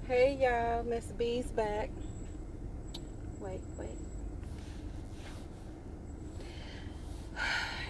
Hey y'all, Miss B's back. Wait.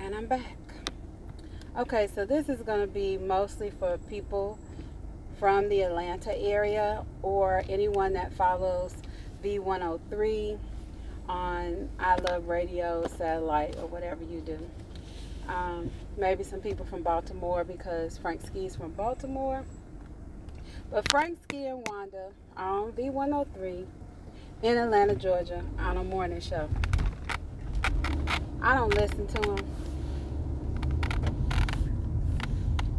And I'm back. Okay, so this is going to be mostly for people from the Atlanta area or anyone that follows V103 on I Love Radio, satellite, or whatever you do. Maybe some people from Baltimore because Frank Ski's from Baltimore. But Frank Ski and Wanda are on V103 in Atlanta, Georgia on a morning show. I don't listen to them.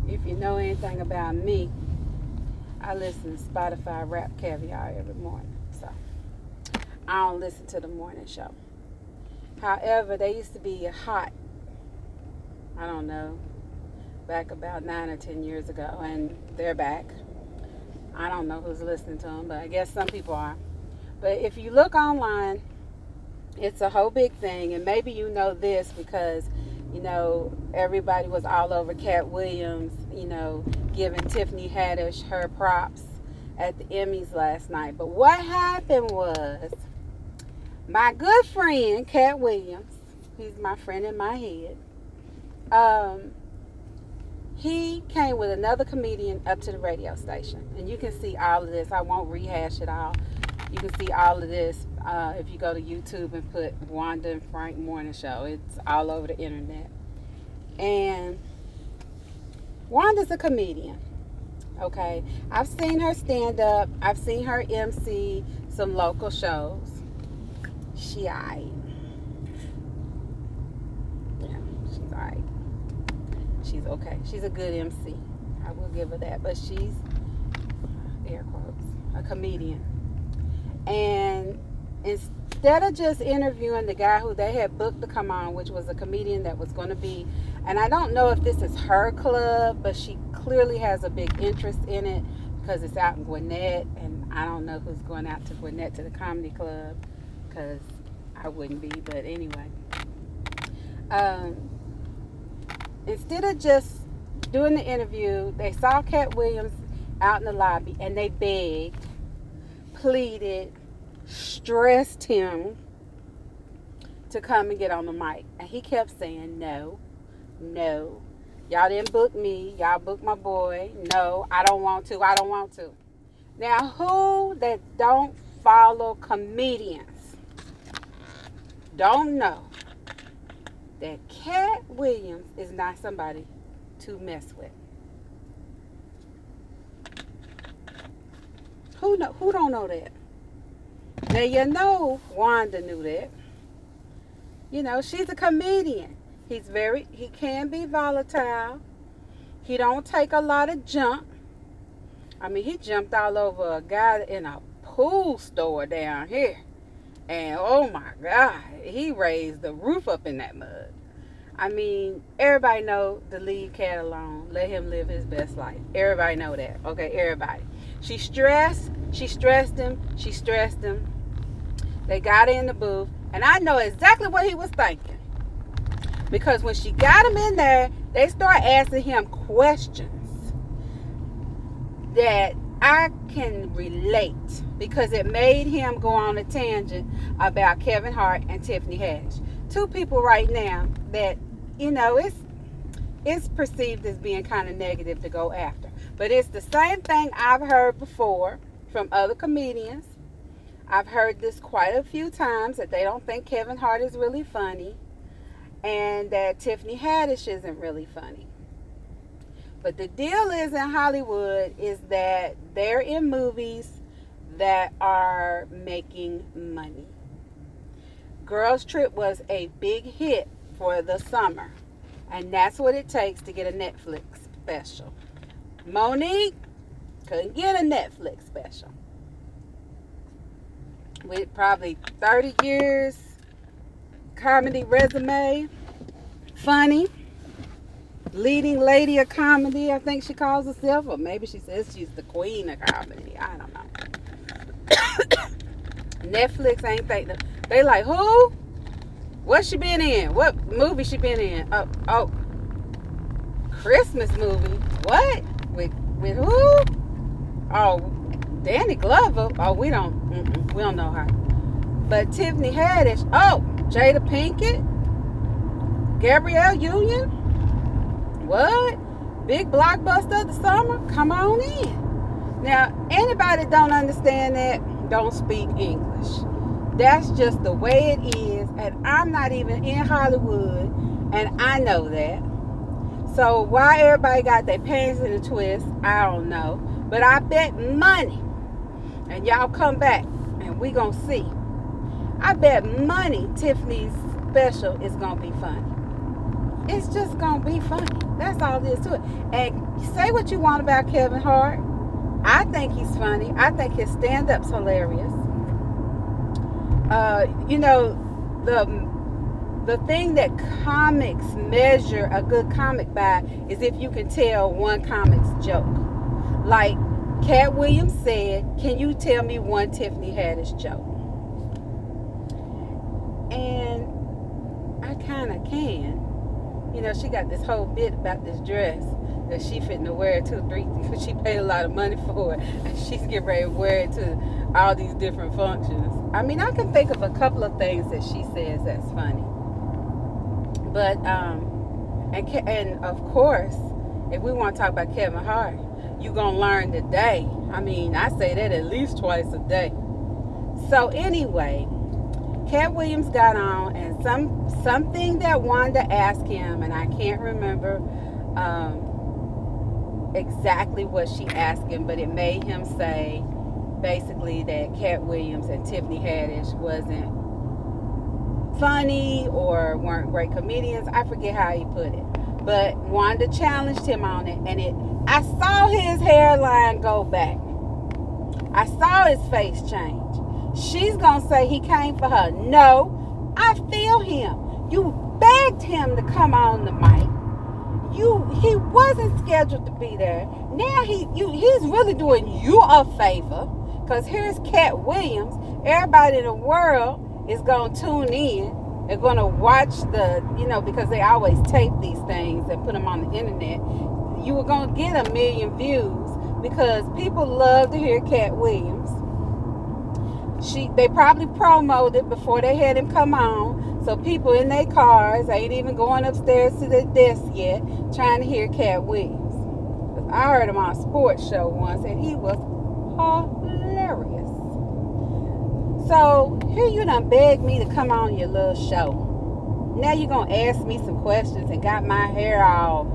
If you know anything about me, I listen to Spotify Rap Caviar every morning. So I don't listen to the morning show. However, they used to be hot, I don't know, back about 9 or 10 years ago, and they're back. I don't know who's listening to them, but I guess some people are. But if you look online, it's a whole big thing, and maybe you know this because, everybody was all over Katt Williams, giving Tiffany Haddish her props at the Emmys last night. But what happened was my good friend, Katt Williams, he's my friend in my head, he came with another comedian up to the radio station. And you can see all of this. I won't rehash it all. You can see all of this if you go to YouTube and put Wanda and Frank Morning Show. It's all over the internet. And Wanda's a comedian. Okay. I've seen her stand up. I've seen her MC some local shows. She aight. Yeah, she's aight. She's okay. She's a good MC. I will give her that. But she's, air quotes, a comedian. And instead of just interviewing the guy who they had booked to come on, which was a comedian that was going to be, and I don't know if this is her club, but she clearly has a big interest in it because it's out in Gwinnett, and I don't know who's going out to Gwinnett to the comedy club because I wouldn't be, but anyway. Instead of just doing the interview, they saw Katt Williams out in the lobby and they begged, pleaded, stressed him to come and get on the mic. And he kept saying, no. Y'all didn't book me. Y'all booked my boy. No, I don't want to. Now, who that don't follow comedians don't know that Katt Williams is not somebody to mess with? Who don't know that? Now Wanda knew that. She's a comedian. He can be volatile. He don't take a lot of jump. I mean, he jumped all over a guy in a pool store down here. And oh my God, he raised the roof up in that mud. I mean, everybody know to leave Katt alone. Let him live his best life. Everybody know that. Okay, everybody. She stressed him. They got her in the booth. And I know exactly what he was thinking. Because when she got him in there, they start asking him questions that I can relate. Because it made him go on a tangent about Kevin Hart and Tiffany Haddish. Two people right now that, it's perceived as being kind of negative to go after. But it's the same thing I've heard before from other comedians. I've heard this quite a few times, that they don't think Kevin Hart is really funny and that Tiffany Haddish isn't really funny. But the deal is in Hollywood is that they're in movies that are making money. Girls Trip was a big hit for the summer, and that's what it takes to get a Netflix special. Monique couldn't get a Netflix special. With probably 30 years comedy resume, funny, leading lady of comedy, I think she calls herself, or maybe she says she's the queen of comedy. I don't know. Netflix ain't thinking. They like, who? What she been in? What movie she been in? Oh, Christmas movie. What? With who? Oh, Danny Glover. Oh, we don't know her. But Tiffany Haddish. Oh, Jada Pinkett. Gabrielle Union. What? Big blockbuster of the summer? Come on in. Now, anybody don't understand that, don't speak English. That's just the way it is. And I'm not even in Hollywood. And I know that. So why everybody got their pants in a twist, I don't know. But I bet money. And y'all come back and we gonna see. I bet money Tiffany's special is gonna be funny. It's just gonna be funny. That's all there is to it. And say what you want about Kevin Hart. I think he's funny. I think his stand-up's hilarious. You know, the thing that comics measure a good comic by is if you can tell one comic's joke. Like Katt Williams said, "Can you tell me one Tiffany Haddish joke?" And I kind of can. You know, she got this whole bit about this dress that she fitting to wear it to because she paid a lot of money for it. And she's getting ready to wear it to all these different functions. I mean, I can think of a couple of things that she says that's funny. But, and of course, if we want to talk about Kevin Hart, you're going to learn today. I mean, I say that at least twice a day. So anyway, Katt Williams got on, and something that Wanda asked him, and I can't remember exactly what she asked him, but it made him say basically that Katt Williams and Tiffany Haddish wasn't funny or weren't great comedians. I forget how he put it, but Wanda challenged him on it, and I saw his hairline go back. I saw his face change. She's gonna say he came for her. No, I feel him. You begged him to come on the mic. He wasn't scheduled to be there. Now he's really doing you a favor, because here's Katt Williams. Everybody in the world is gonna tune in. They're gonna watch because they always tape these things and put them on the internet. You were gonna get 1 million views because people love to hear Katt Williams. They probably promoted before they had him come on, so people in their cars ain't even going upstairs to their desk yet trying to hear Katt Williams. I heard him on a sports show once, and he was hilarious. So here you done begged me to come on your little show. Now you're gonna ask me some questions and got my hair all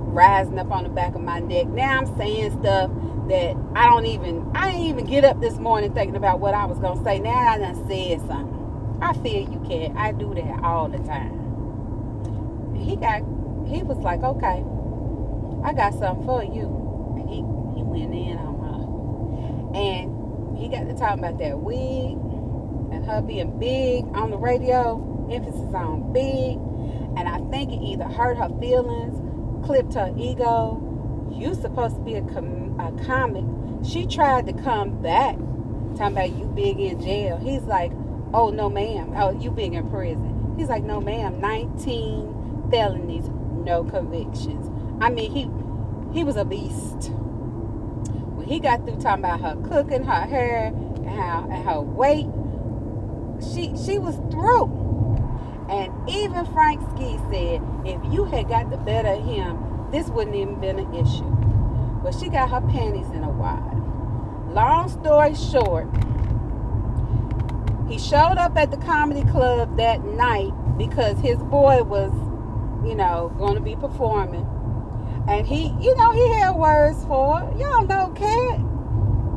rising up on the back of my neck. Now I'm saying stuff that I didn't even get up this morning thinking about what I was gonna say. Now I done said something. I feel you, Kat. I do that all the time. He was like, okay, I got something for you. And he went in on her. And he got to talking about that wig and her being big on the radio, emphasis on big. And I think it either hurt her feelings, clipped her ego. You supposed to be a comic. She tried to come back, talking about you big in jail. He's like, oh, no, ma'am. Oh, you big in prison. He's like, no, ma'am. 19 felonies, no convictions. I mean, he was a beast. When he got through talking about her cooking, her hair, and her weight, she was through. And even Frank Ski said, if you had got the better of him, this wouldn't even been an issue. But she got her panties in a wad. Long story short, he showed up at the comedy club that night because his boy was, going to be performing. And he had words for her. Y'all know Kat.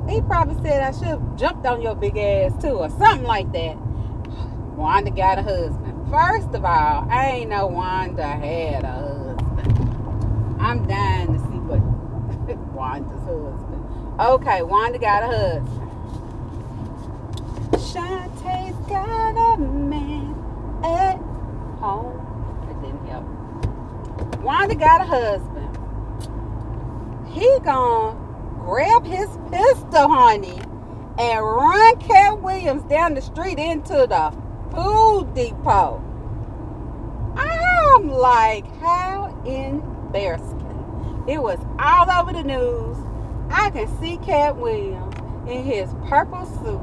He probably said, I should have jumped on your big ass too, or something like that. Wanda got a husband. First of all, I ain't know Wanda had a husband. I'm dying to see what Wanda's husband. Okay, Wanda got a husband. Shantae's got a man at home. That didn't help. Wanda got a husband. He gonna grab his pistol, honey, and run Katt Williams down the street into the food depot. I'm like, how embarrassing. It was all over the news. I can see Katt Williams in his purple suit,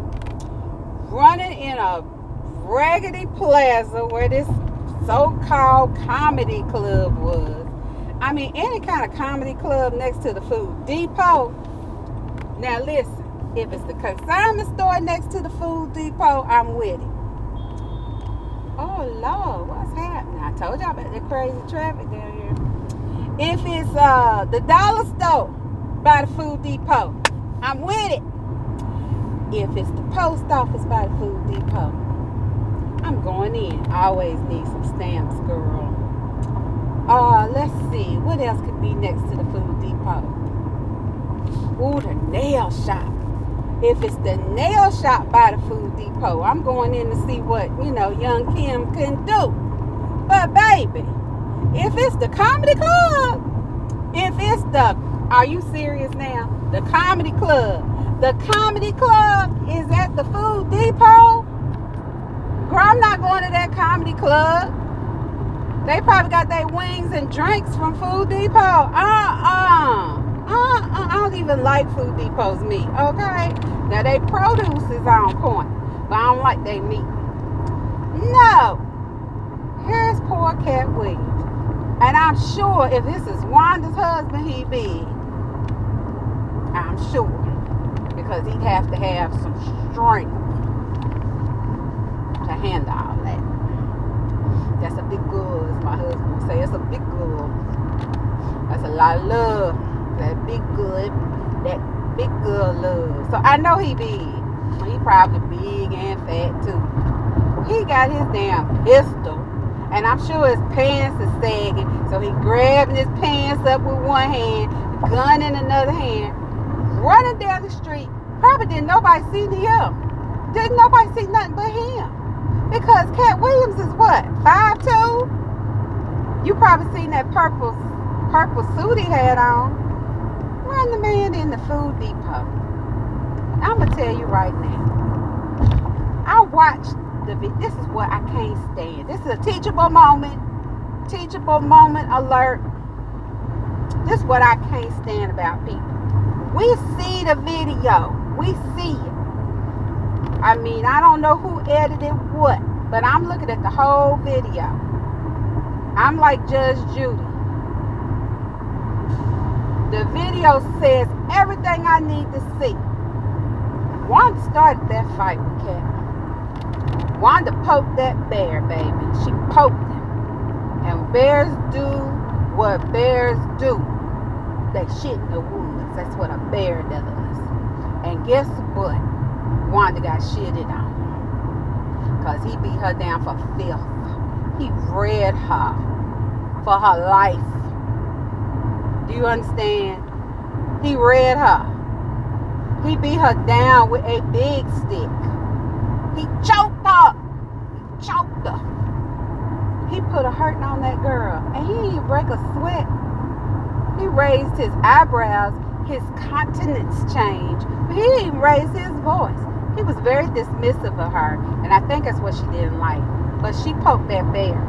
running in a raggedy plaza where this so-called comedy club was. I mean, any kind of comedy club next to the food depot. Now listen, if it's the consignment store next to the food depot, I'm with it. Oh Lord, what's happening? I told y'all about the crazy traffic down here. If it's the dollar store by the food depot, I'm with it. If it's the post office by the food depot, I'm going in. I always need some stamps, girl. Let's see. What else could be next to the food depot? Ooh, the nail shop. If it's the nail shop by the food depot, I'm going in to see what, young Kim can do. But baby, if it's the comedy club, if it's are you serious now? The comedy club. The comedy club is at the food depot. Girl, I'm not going to that comedy club. They probably got their wings and drinks from Food Depot. I don't even like Food Depot's meat, okay? Now, they produce is on point, but I don't like their meat. No. Here's poor Katt Williams. And I'm sure if this is Wanda's husband, he big. I'm sure. Because he'd have to have some strength to handle all that. That's a big girl, as my husband would say. It's a big girl. That's a lot of love. That big girl love. So I know he big. He probably big and fat too. He got his damn pistol. And I'm sure his pants are sagging. So he grabbing his pants up with one hand, gun in another hand, running down the street. Probably didn't nobody see him. Didn't nobody see nothing but him. Because Katt Williams is what? 5'2"? You probably seen that purple suit he had on. Run the man in the food depot. I'm going to tell you right now. I watched this is what I can't stand. This is a teachable moment. Teachable moment alert. This is what I can't stand about people. We see the video. We see it. I mean, I don't know who edited what, but I'm looking at the whole video. I'm like Judge Judy. The video says everything I need to see. Wanda started that fight with Katt. Wanda poked that bear, baby. She poked him. And bears do what bears do. They shit in the woods. That's what a bear does. And guess what? Wanda got shitted on. Because he beat her down for filth. He read her for her life. Do you understand? He read her. He beat her down with a big stick. He choked her. He choked her. He put a hurting on that girl. And he didn't break a sweat. He raised his eyebrows. His countenance changed. But he didn't raise his voice. He was very dismissive of her. And I think that's what she didn't like. But she poked that bear.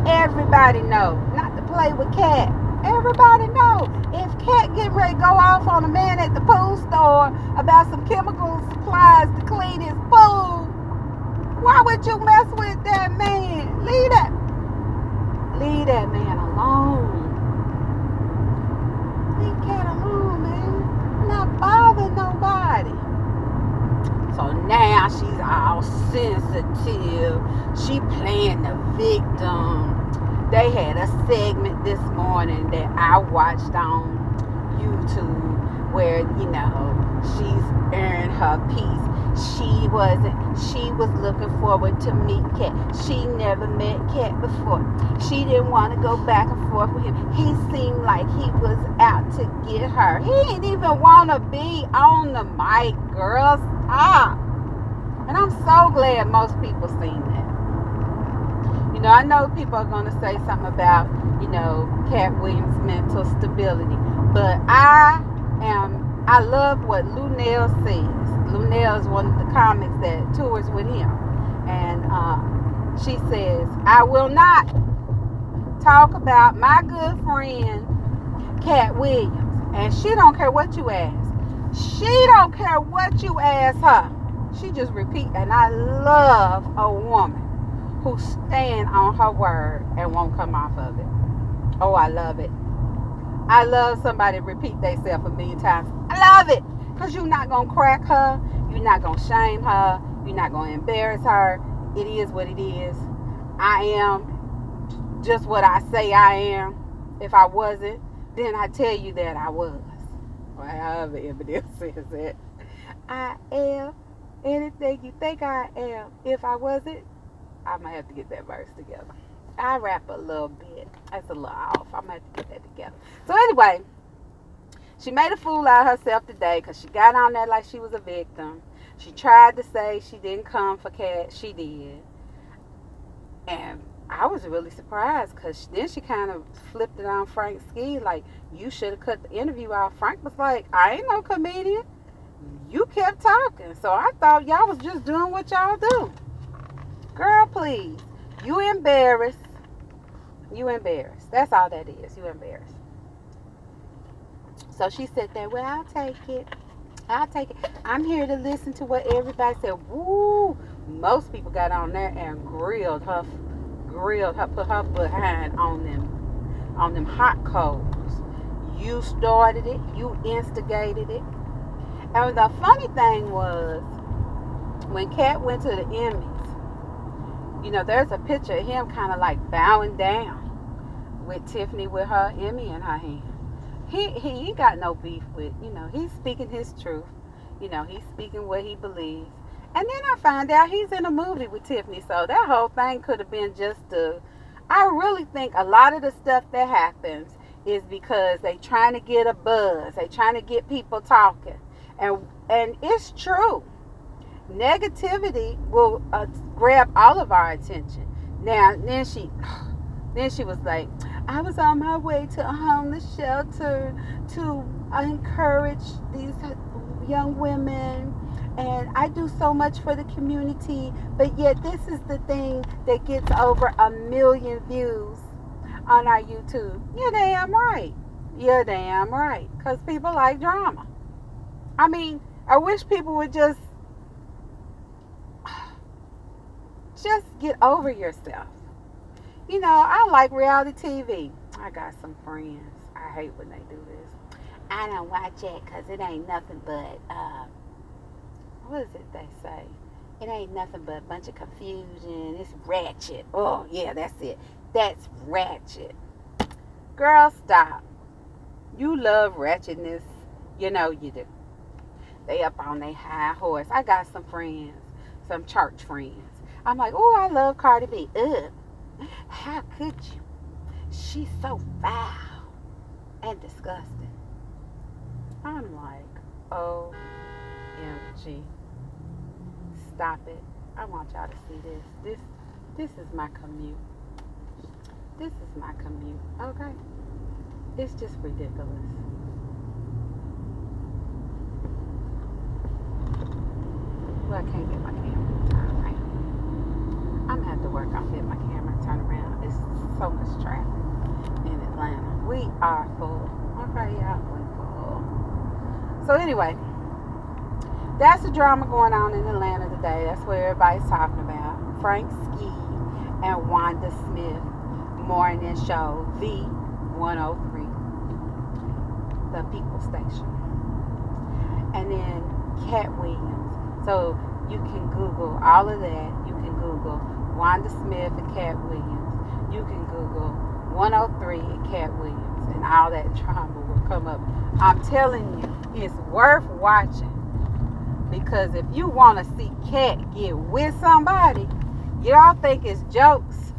Everybody knows not to play with Katt. Everybody knows if Katt getting ready to go off on a man at the pool store about some chemical supplies to clean his pool, why would you mess with that man? Leave that man alone. Leave Katt alone, man. Not bother nobody. So now she's all sensitive. She playing the victim. They had a segment this morning that I watched on YouTube where, she's earned her peace. She was looking forward to meet Katt. She never met Katt before. She didn't want to go back and forth with him. He seemed like he was out to get her. He didn't even want to be on the mic, girl. Stop. And I'm so glad most people seen that. I know people are going to say something about, Katt Williams' mental stability. But I love what Lunel says. Lunel is one of the comics that tours with him. And she says, I will not talk about my good friend, Katt Williams. And she don't care what you ask. She don't care what you ask her. She just repeat. And I love a woman who stand on her word and won't come off of it. Oh, I love it. I love somebody repeat themselves a million times. I love it. Because you're not going to crack her. You're not going to shame her. You're not going to embarrass her. It is what it is. I am just what I say I am. If I wasn't, then I tell you that I was. Or however Eminem says it. I am anything you think I am. If I wasn't, I'm going to have to get that verse together. I rap a little bit. That's a little off. I'm going to have to get that together. So anyway, she made a fool out of herself today because she got on there like she was a victim. She tried to say she didn't come for Katt. She did. And I was really surprised because then she kind of flipped it on Frank's ski like, you should have cut the interview out. Frank was like, I ain't no comedian. You kept talking. So I thought y'all was just doing what y'all do. Girl, please. You embarrassed. You embarrassed. That's all that is. You embarrassed. So she said that, well, I'll take it. I'll take it. I'm here to listen to what everybody said. Woo! Most people got on there and grilled her, put her behind on them hot coals. You started it. You instigated it. And the funny thing was, when Katt went to the Emmys, you know, there's a picture of him kind of like bowing down with Tiffany with her Emmy in her hand. He ain't got no beef with, you know, he's speaking his truth. You know, he's speaking what he believes. And then I find out he's in a movie with Tiffany. So that whole thing could have been just I really think a lot of the stuff that happens is because they trying to get a buzz. They trying to get people talking. And it's true. Negativity will grab all of our attention. Now, then she was like, I was on my way to a homeless shelter to encourage these young women, and I do so much for the community, but yet this is the thing that gets over 1 million views on our YouTube. You're damn right. You're damn right. Because people like drama. I mean, I wish people would just get over yourself. You know, I like reality TV. I got some friends. I hate when they do this. I don't watch it because it ain't nothing but, what is it they say? It ain't nothing but a bunch of confusion. It's ratchet. Oh, yeah, that's it. That's ratchet. Girl, stop. You love ratchetness. You know you do. They up on their high horse. I got some friends, some church friends. I'm like, oh, I love Cardi B. Ugh. How could you? She's so foul and disgusting. I'm like, OMG. Stop it. I want y'all to see this. This is my commute. This is my commute, okay? It's just ridiculous. Well, I can't get my camera to turn around. I'm going to have to work on getting my camera to turn around. It's so much traffic in Atlanta. We are full. Okay, y'all, we full. So anyway, that's the drama going on in Atlanta today. That's what everybody's talking about. Frank Ski and Wanda Smith morning show, V103, the People Station. And then Katt Williams. So you can Google all of that. You can Google Wanda Smith and Katt Williams. You can Google 103 and Katt Williams, and all that drama will come up. I'm telling you, it's worth watching, because if you want to see Katt get with somebody, y'all think it's jokes.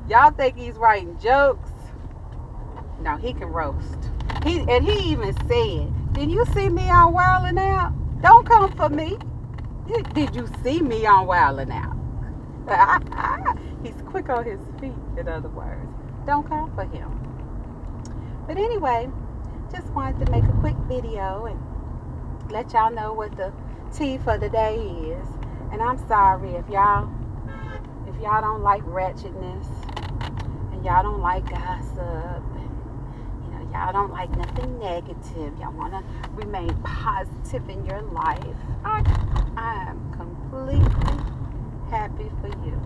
Y'all think he's writing jokes. No, he can roast. He even said, did you see me on Wildin' Out? Don't come for me. Did you see me on Wildin' Out? He's quick on his feet, in other words. Don't come for him. But anyway, just wanted to make a quick video and let y'all know what the tea for the day is. And I'm sorry if y'all don't like ratchetness, and y'all don't like gossip, and Y'all don't like nothing negative. Y'all want to remain positive in your life. I am completely happy for you.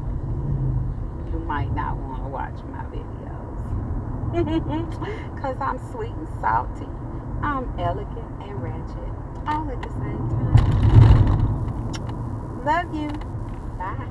You might not want to watch my videos. Because I'm sweet and salty. I'm elegant and ratchet. All at the same time. Love you. Bye.